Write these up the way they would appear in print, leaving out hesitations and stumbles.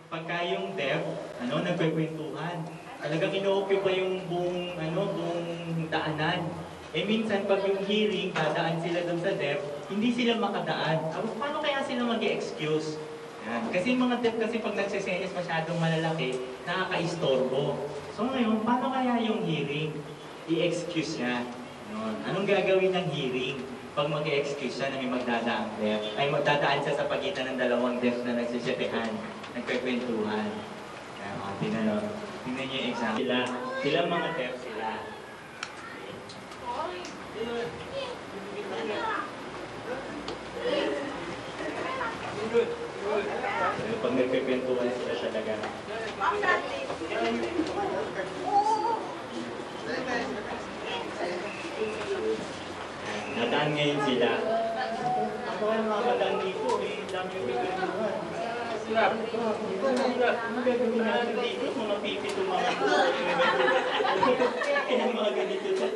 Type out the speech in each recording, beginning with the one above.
pagka yung deaf, nagkwekwentuhan. Talagang ino-occupy pa yung buong daanan. Eh minsan pag yung hearing, dadaan sila doon sa deaf, hindi sila makadaan. Paano kaya sila mag-excuse? Kasi yung mga deaf kasi pag nagsisenyas masyadong malalaki, nakaka-istorbo. So ngayon, paano kaya yung hearing? I-excuse niya. Anong gagawin ng hearing? Pag mag-excuse siya na may magdadaan deaf, ay magdadaan siya sa pagitan ng dalawang deaf na nagsisyatehan, nagkwekwentuhan. Tingnan niyo yung example. Sila mga deaf sila. Pag nagkwekwentuhan sila talaga. Nadaan ngayon sila. Ako ay makakadaan dito eh. Dami yung kwekwentuhan. Ano gagawin natin dito? Mga pipito mga kaya mga ganito sa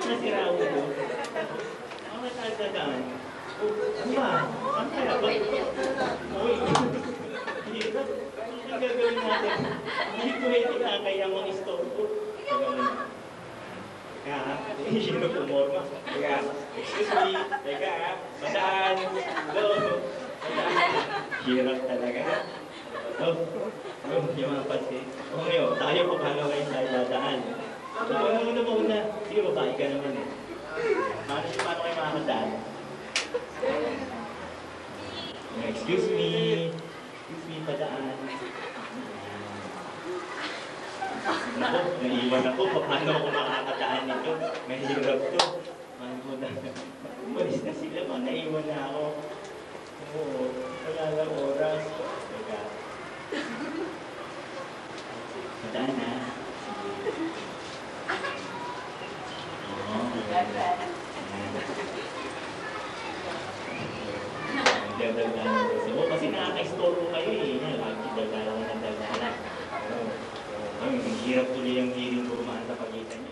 nasiraw ko. Ang matagdadaan. Ano ba? Ano kaya ba? Uy! Hirap. Ano gagawin natin? Hindi pwede na kaya mga istorbo. Kaya, hindi ko pumorma. Kaya, excuse me. Teka, madaan. Hello. Hirap talaga. Yung mga pansin. Ngayon, tayo po paano ngayon tayo dadaan. Una. Sige, babae ka naman eh. Paano kayo makakadaan? Excuse me, padaan. Naku, naiwan ako. Paano ako makakadaan nito? Mahirap to. Umalis na sila. Naiwan na ako. Oo, wala lang oras. Teka. Padaan na. Dagdagan ko. Kasi nakaka-istorbo kayo eh. Lagi dagdagan ng dagdagan. Ang hirap tuloy ang hearing ko rumaan sa pagitan.